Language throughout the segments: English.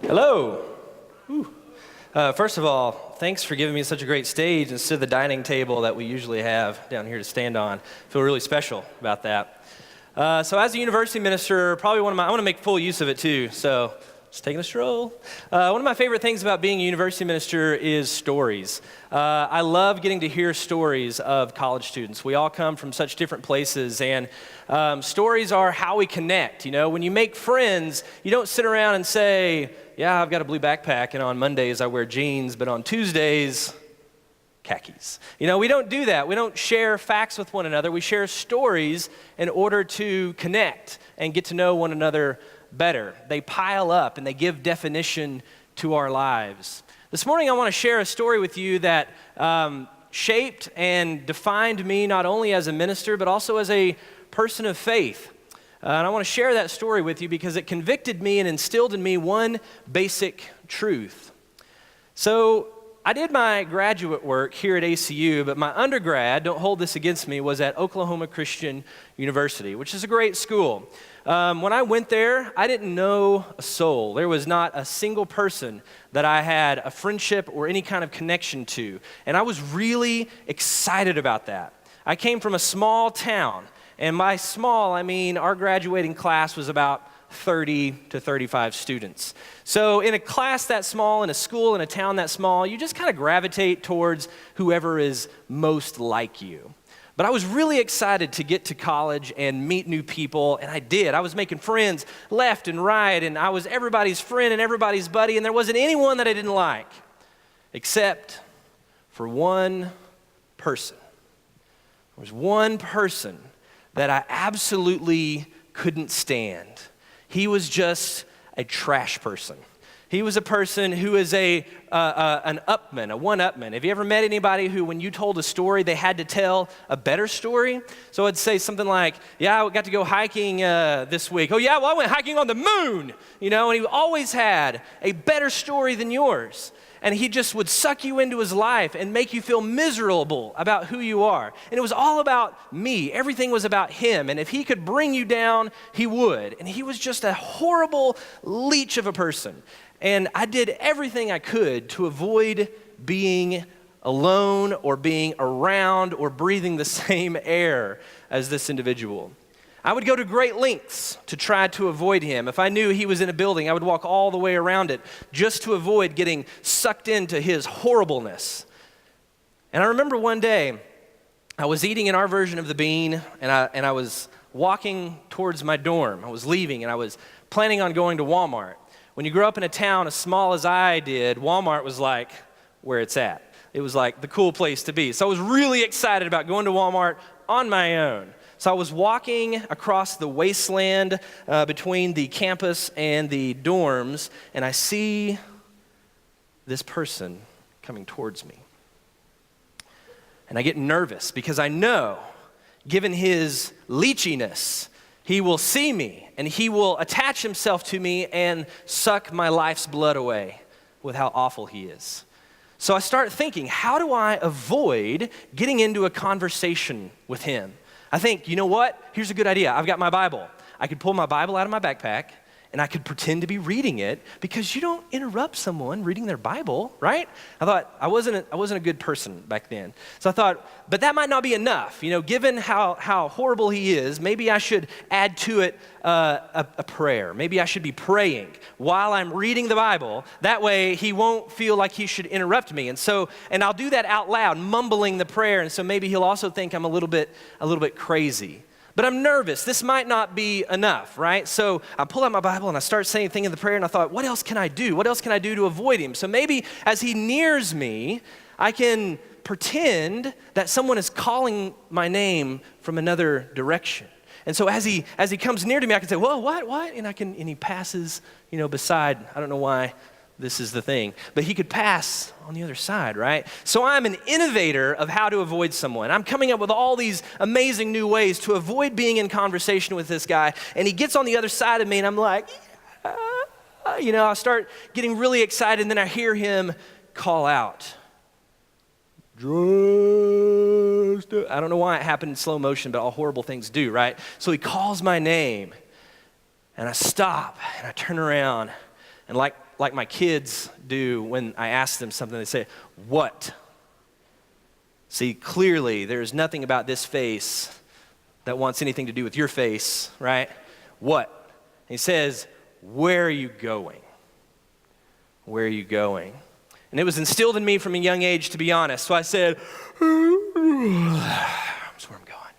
Hello. First of all, thanks for giving me such a great stage instead of the dining table that we usually have down here to stand on. I feel really special about that. So as a university minister, I want to make full use of it too, so just taking a stroll. One of my favorite things about being a university minister is stories. I love getting to hear stories of college students. We all come from such different places, and stories are how we connect. You know, when you make friends, you don't sit around and say, yeah, I've got a blue backpack, and on Mondays I wear jeans, but on Tuesdays, khakis. You know, we don't do that. We don't share facts with one another. We share stories in order to connect and get to know one another better. They pile up and they give definition to our lives. This morning I want to share a story with you that shaped and defined me not only as a minister, but also as a person of faith. And I want to share that story with you because it convicted me and instilled in me one basic truth. So I did my graduate work here at ACU, but my undergrad, don't hold this against me, was at Oklahoma Christian University, which is a great school. When I went there, I didn't know a soul. There was not a single person that I had a friendship or any kind of connection to. And I was really excited about that. I came from a small town. And by small, I mean our graduating class was about 30 to 35 students. So in a class that small, in a school, in a town that small, you just kind of gravitate towards whoever is most like you. But I was really excited to get to college and meet new people, and I did. I was making friends left and right, and I was everybody's friend and everybody's buddy, and there wasn't anyone that I didn't like, except for one person. There was one person that I absolutely couldn't stand. He was just a trash person. He was a person who is an upman, a one-upman. Have you ever met anybody who, when you told a story, they had to tell a better story? So I'd say something like, yeah, I got to go hiking this week. Oh yeah, well I went hiking on the moon. You know, and he always had a better story than yours. And he just would suck you into his life and make you feel miserable about who you are. And it was all about me. Everything was about him. And if he could bring you down, he would. And he was just a horrible leech of a person. And I did everything I could to avoid being alone or being around or breathing the same air as this individual. I would go to great lengths to try to avoid him. If I knew he was in a building, I would walk all the way around it just to avoid getting sucked into his horribleness. And I remember one day, I was eating in our version of the bean, and I was walking towards my dorm. I was leaving, and I was planning on going to Walmart. When you grow up in a town as small as I did, Walmart was like where it's at. It was like the cool place to be. So I was really excited about going to Walmart on my own. So I was walking across the wasteland between the campus and the dorms, and I see this person coming towards me. And I get nervous because I know, given his leechiness, he will see me and he will attach himself to me and suck my life's blood away with how awful he is. So I start thinking, how do I avoid getting into a conversation with him? I think, you know what? Here's a good idea. I've got my Bible. I could pull my Bible out of my backpack and I could pretend to be reading it because you don't interrupt someone reading their Bible, right? I thought I wasn't a good person back then. So I thought, but that might not be enough. You know, given how horrible he is, maybe I should add to it a prayer. Maybe I should be praying while I'm reading the Bible. That way he won't feel like he should interrupt me. And I'll do that out loud, mumbling the prayer. And so maybe he'll also think I'm a little bit crazy. But I'm nervous. This might not be enough, right? So I pull out my Bible and I start saying things in the prayer, and I thought, what else can I do? What else can I do to avoid him? So maybe as he nears me, I can pretend that someone is calling my name from another direction. And so as he comes near to me, I can say, whoa, what? And he passes, beside, I don't know why this is the thing, but he could pass on the other side, right? So I'm an innovator of how to avoid someone. I'm coming up with all these amazing new ways to avoid being in conversation with this guy, and he gets on the other side of me, and I'm like, I start getting really excited, and then I hear him call out. I don't know why it happened in slow motion, but all horrible things do, right? So he calls my name, and I stop, and I turn around, and like like my kids do when I ask them something. They say, "What?" See, clearly there's nothing about this face that wants anything to do with your face, right? What? And he says, "Where are you going? Where are you going?" And it was instilled in me from a young age, to be honest. So I said, "That's where I'm going."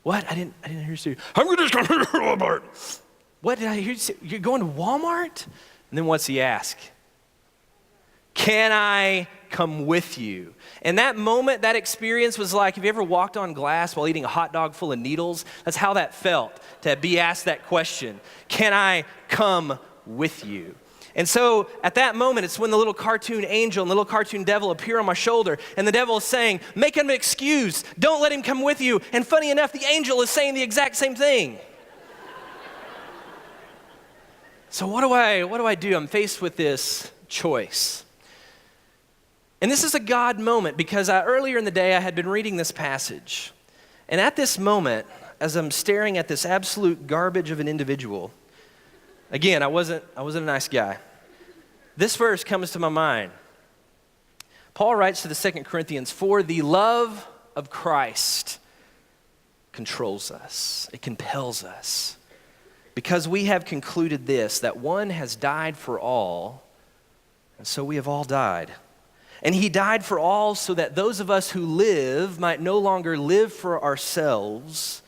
What? I didn't hear you say, "I'm going to go to Walmart." What did I hear you say? You're going to Walmart? And then what's he ask? "Can I come with you?" And that moment, that experience was like, have you ever walked on glass while eating a hot dog full of needles? That's how that felt, to be asked that question. Can I come with you? And so at that moment, it's when the little cartoon angel and the little cartoon devil appear on my shoulder, and the devil is saying, "Make him an excuse. Don't let him come with you." And funny enough, the angel is saying the exact same thing. So what do I do? I'm faced with this choice. And this is a God moment, because earlier in the day I had been reading this passage. And at this moment, as I'm staring at this absolute garbage of an individual, again, I wasn't a nice guy. This verse comes to my mind. Paul writes to the 2 Corinthians, "For the love of Christ controls us." It compels us. "Because we have concluded this, that one has died for all, and so we have all died. And he died for all, so that those of us who live might no longer live for ourselves,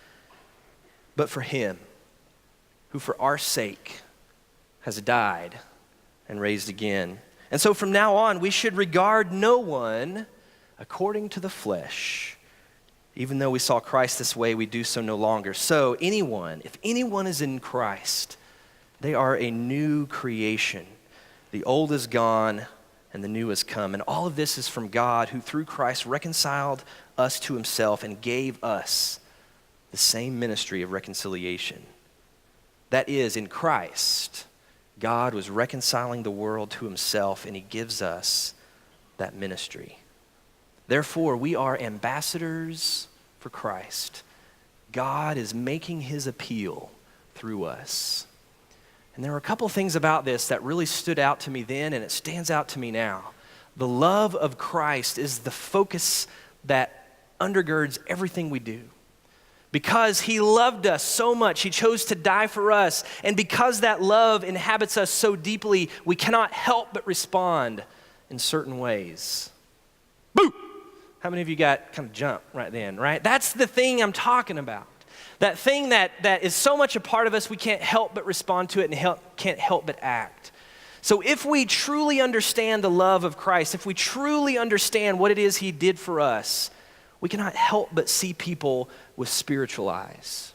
but for him, who for our sake has died and raised again. And so from now on, we should regard no one according to the flesh. Even though we saw Christ this way, we do so no longer. So if anyone is in Christ, they are a new creation. The old is gone, and the new has come." And all of this is from God, who through Christ reconciled us to himself and gave us the same ministry of reconciliation. That is, in Christ, God was reconciling the world to himself, and he gives us that ministry. Therefore, we are ambassadors for Christ. God is making his appeal through us. And there were a couple things about this that really stood out to me then, and it stands out to me now. The love of Christ is the focus that undergirds everything we do. Because he loved us so much, he chose to die for us. And because that love inhabits us so deeply, we cannot help but respond in certain ways. Boo! How many of you got kind of jump right then, right? That's the thing I'm talking about. That thing that is so much a part of us, we can't help but respond to it and can't help but act. So if we truly understand the love of Christ, if we truly understand what it is he did for us, we cannot help but see people with spiritual eyes.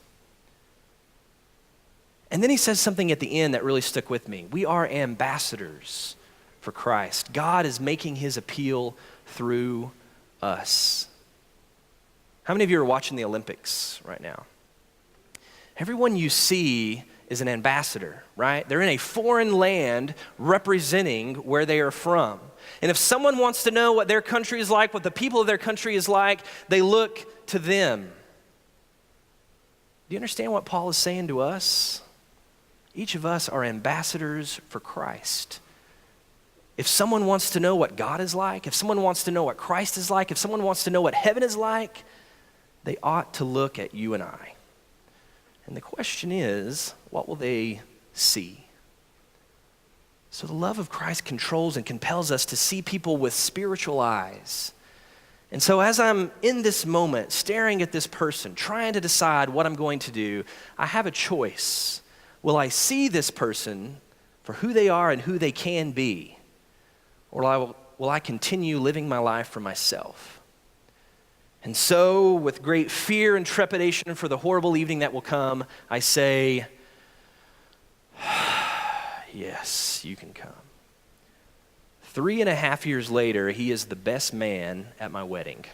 And then he says something at the end that really stuck with me. We are ambassadors for Christ. God is making his appeal through us. How many of you are watching the Olympics right now? Everyone you see is an ambassador, right? They're in a foreign land representing where they are from. And if someone wants to know what their country is like, what the people of their country is like, they look to them. Do you understand what Paul is saying to us? Each of us are ambassadors for Christ. If someone wants to know what God is like, if someone wants to know what Christ is like, if someone wants to know what heaven is like, they ought to look at you and I. And the question is, what will they see? So the love of Christ controls and compels us to see people with spiritual eyes. And so as I'm in this moment, staring at this person, trying to decide what I'm going to do, I have a choice. Will I see this person for who they are and who they can be? Or will I continue living my life for myself? And so, with great fear and trepidation for the horrible evening that will come, I say, yes, you can come. 3.5 years later, he is the best man at my wedding.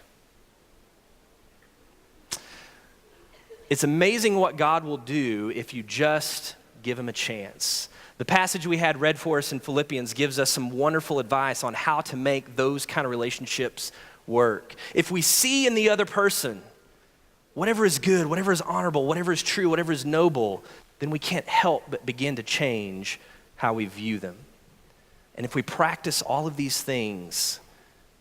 It's amazing what God will do if you just give him a chance. The passage we had read for us in Philippians gives us some wonderful advice on how to make those kind of relationships work. If we see in the other person whatever is good, whatever is honorable, whatever is true, whatever is noble, then we can't help but begin to change how we view them. And if we practice all of these things,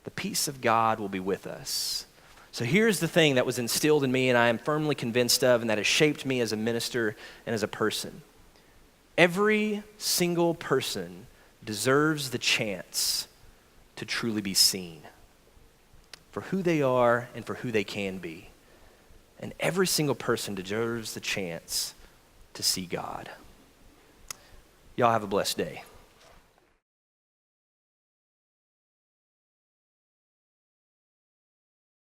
the peace of God will be with us. So here's the thing that was instilled in me and I am firmly convinced of and that has shaped me as a minister and as a person. Every single person deserves the chance to truly be seen for who they are and for who they can be. And every single person deserves the chance to see God. Y'all have a blessed day.